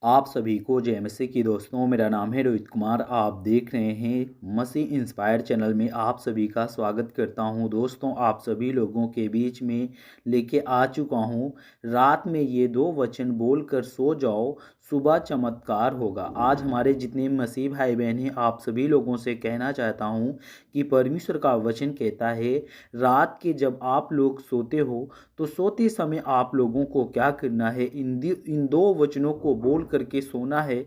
आप सभी को जय मसीह की दोस्तों। मेरा नाम है रोहित कुमार। आप देख रहे हैं मसीह इंस्पायर चैनल में। आप सभी का स्वागत करता हूं। दोस्तों, आप सभी लोगों के बीच में लेके आ चुका हूं रात में ये दो वचन बोलकर सो जाओ, सुबह चमत्कार होगा। आज हमारे जितने मसीह भाई बहन हैं, आप सभी लोगों से कहना चाहता हूं कि परमेश्वर का वचन कहता है, रात के जब आप लोग सोते हो तो सोते समय आप लोगों को क्या करना है? इन दो वचनों को बोल करके सोना है।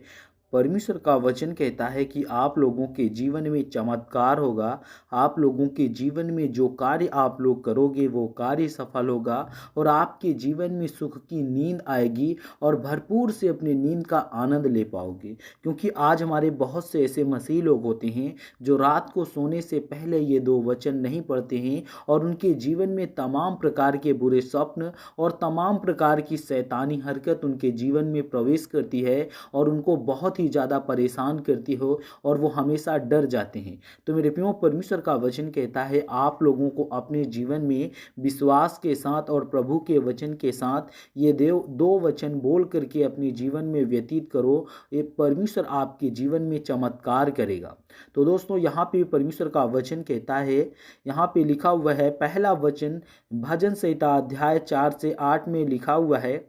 परमेश्वर का वचन कहता है कि आप लोगों के जीवन में चमत्कार होगा। आप लोगों के जीवन में जो कार्य आप लोग करोगे वो कार्य सफल होगा और आपके जीवन में सुख की नींद आएगी और भरपूर से अपनी नींद का आनंद ले पाओगे। क्योंकि आज हमारे बहुत से ऐसे मसीह लोग होते हैं जो रात को सोने से पहले ये दो वचन नहीं पढ़ते हैं और उनके जीवन में तमाम प्रकार के बुरे स्वप्न और तमाम प्रकार की शैतानी हरकत उनके जीवन में प्रवेश करती है और उनको बहुत ही ज़्यादा परेशान करती हो और वो हमेशा डर जाते हैं। तो मेरे प्रियो, परमेश्वर का वचन कहता है आप लोगों को अपने जीवन में विश्वास के साथ और प्रभु के वचन के साथ ये दो वचन बोल करके अपने जीवन में व्यतीत करो। ये परमेश्वर आपके जीवन में चमत्कार करेगा। तो दोस्तों, यहाँ पे परमेश्वर का वचन कहता है, यहाँ पे लिखा हुआ है पहला वचन भजन संहिता अध्याय 4 से 8 में लिखा हुआ है,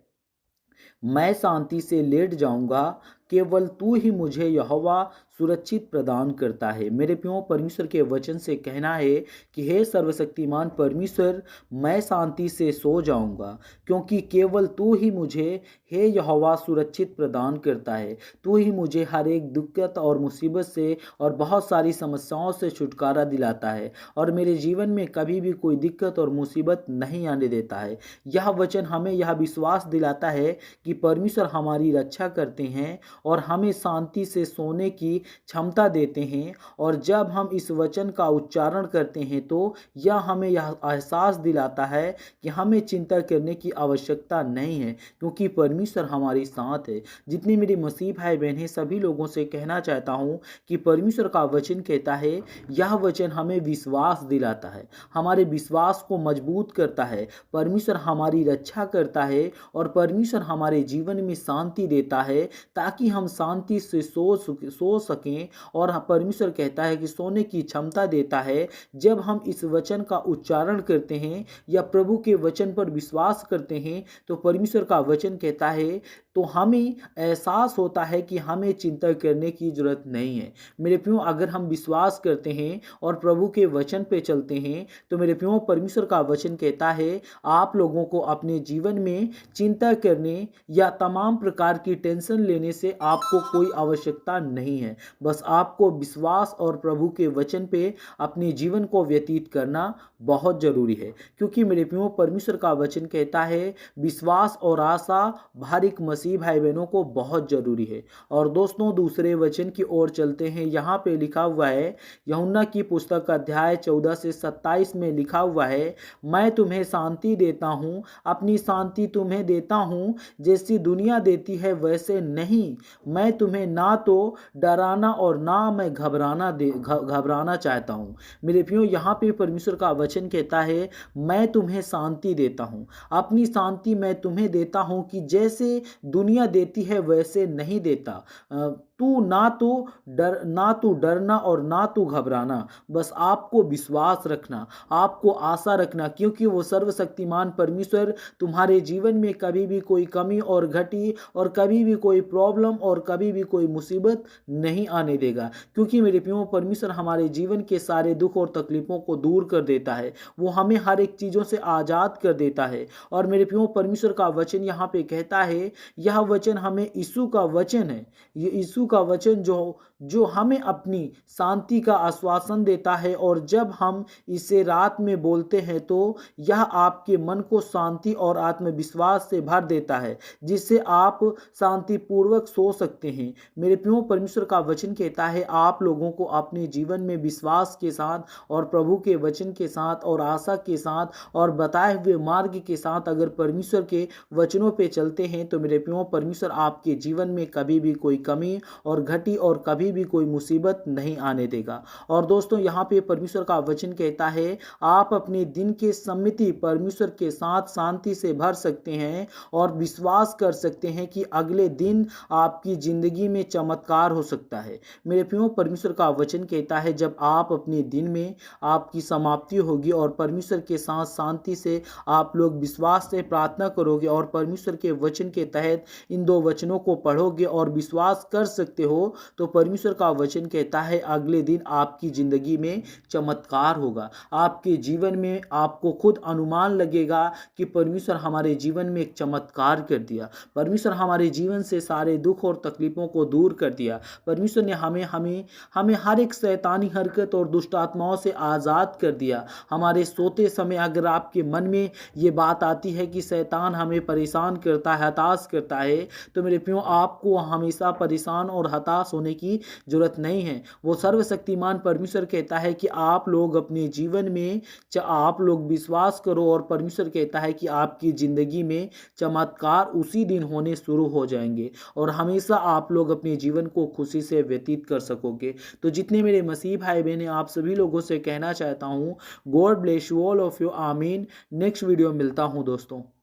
मैं शांति से लेट जाऊंगा, केवल तू ही मुझे यहोवा सुरक्षित प्रदान करता है। मेरे प्रियो, परमेश्वर के वचन से कहना है कि हे सर्वशक्तिमान परमेश्वर, मैं शांति से सो जाऊंगा क्योंकि केवल तू ही मुझे हे यहोवा सुरक्षित प्रदान करता है। तू ही मुझे हर एक दिक्कत और मुसीबत से और बहुत सारी समस्याओं से छुटकारा दिलाता है और मेरे जीवन में कभी भी कोई दिक्कत और मुसीबत नहीं आने देता है। यह वचन हमें यह विश्वास दिलाता है कि परमेश्वर हमारी रक्षा करते हैं और हमें शांति से सोने की क्षमता देते हैं। और जब हम इस वचन का उच्चारण करते हैं तो यह हमें यह एहसास दिलाता है कि हमें चिंता करने की आवश्यकता नहीं है क्योंकि परमेश्वर हमारे साथ है। जितने मेरे मसीह भाई बहन हैं, सभी लोगों से कहना चाहता हूँ कि परमेश्वर का वचन कहता है, यह वचन हमें विश्वास दिलाता है, हमारे विश्वास को मजबूत करता है। परमेश्वर हमारी रक्षा करता है और परमेश्वर हमारे जीवन में शांति देता है ताकि हम शांति से सो सकें। और परमेश्वर कहता है कि सोने की क्षमता देता है। जब हम इस वचन का उच्चारण करते हैं या प्रभु के वचन पर विश्वास करते हैं तो परमेश्वर का वचन कहता है तो हमें एहसास होता है कि हमें चिंता करने की जरूरत नहीं है। मेरे प्रियो, अगर हम विश्वास करते हैं और प्रभु के वचन पे चलते हैं तो मेरे प्रियो, परमेश्वर का वचन कहता है आप लोगों को अपने जीवन में चिंता करने या तमाम प्रकार की टेंशन लेने से आपको कोई आवश्यकता नहीं है। बस आपको विश्वास और प्रभु के वचन पे अपने जीवन को व्यतीत करना बहुत जरूरी है। क्योंकि मेरे प्रियो, परमेश्वर का वचन कहता है विश्वास और आशा हर एक मसीह भाई बहनों को बहुत जरूरी है। और दोस्तों, दूसरे वचन की ओर चलते हैं। यहाँ पे लिखा हुआ है, यूहन्ना की पुस्तक अध्याय 14 से 27 में लिखा हुआ है, मैं तुम्हें शांति देता हूँ, अपनी शांति तुम्हें देता हूँ, जैसी दुनिया देती है वैसे नहीं। मैं तुम्हें ना तो डराना और ना मैं घबराना चाहता हूँ। मेरे प्रियो, यहाँ पे परमेश्वर का वचन कहता है मैं तुम्हें शांति देता हूँ, अपनी शांति मैं तुम्हें देता हूँ कि जैसे दुनिया देती है वैसे नहीं देता। तू ना तो डरना और ना तो घबराना, बस आपको विश्वास रखना, आपको आशा रखना, क्योंकि वो सर्वशक्तिमान परमेश्वर तुम्हारे जीवन में कभी भी कोई कमी और घटी और कभी भी कोई प्रॉब्लम और कभी भी कोई मुसीबत नहीं आने देगा। क्योंकि मेरे प्रियो, परमेश्वर हमारे जीवन के सारे दुख और तकलीफों को दूर कर देता है, वो हमें हर एक चीज़ों से आज़ाद कर देता है। और मेरे प्रियो, परमेश्वर का वचन यहाँ पे कहता है, यह वचन हमें यीशु का वचन है, ये यीशु का वचन जो हमें अपनी शांति का आश्वासन देता है। और जब हम इसे रात में बोलते हैं तो यह आपके मन को शांति और आत्मविश्वास से भर देता है, जिससे आप शांतिपूर्वक सो सकते हैं। मेरे प्रियो, परमेश्वर का वचन कहता है आप लोगों को अपने जीवन में विश्वास के साथ और प्रभु के वचन के साथ और आशा के साथ और बताए हुए मार्ग के साथ अगर परमेश्वर के वचनों पे चलते हैं तो मेरे प्रियो, परमेश्वर आपके जीवन में कभी भी कोई कमी और घटी और कभी भी कोई मुसीबत नहीं आने देगा। और दोस्तों यहाँ पे परमेश्वर का वचन कहता है आप अपने दिन के सम्मिति परमेश्वर के साथ शांति से भर सकते हैं और विश्वास कर सकते हैं कि अगले दिन आपकी जिंदगी में चमत्कार हो सकता है। मेरे प्रियो, परमेश्वर का वचन कहता है जब आप अपने दिन में आपकी समाप्ति होगी और परमेश्वर के साथ शांति से आप लोग विश्वास से प्रार्थना करोगे और परमेश्वर के वचन के तहत इन दो वचनों को पढ़ोगे और विश्वास कर सकते हो, तो परमेश्वर का वचन कहता है अगले दिन आपकी जिंदगी में चमत्कार होगा। आपके जीवन में आपको खुद अनुमान लगेगा कि परमेश्वर हमारे जीवन में एक चमत्कार कर दिया, परमेश्वर हमारे जीवन से सारे दुख और तकलीफों को दूर कर दिया, परमेश्वर ने हमें हर एक शैतानी हरकत और दुष्ट आत्माओं से आज़ाद कर दिया। हमारे सोते समय अगर आपके मन में ये बात आती है कि शैतान हमें परेशान करता है, हताश करता है, तो मेरे प्रियो आपको हमेशा परेशान और हताश होने की जरूरत नहीं है। वो सर्वशक्तिमान परमेश्वर कहता है कि आप लोग अपने जीवन में आप लोग विश्वास करो और परमेश्वर कहता है कि आपकी ज़िंदगी में चमत्कार उसी दिन होने शुरू हो जाएंगे और हमेशा आप लोग अपने जीवन को खुशी से व्यतीत कर सकोगे। तो जितने मेरे मसीह भाई बहन आप सभी लोगों से कहना चाहता हूँ, God bless you all of you. आमीन। नेक्स्ट वीडियो मिलता हूँ दोस्तों।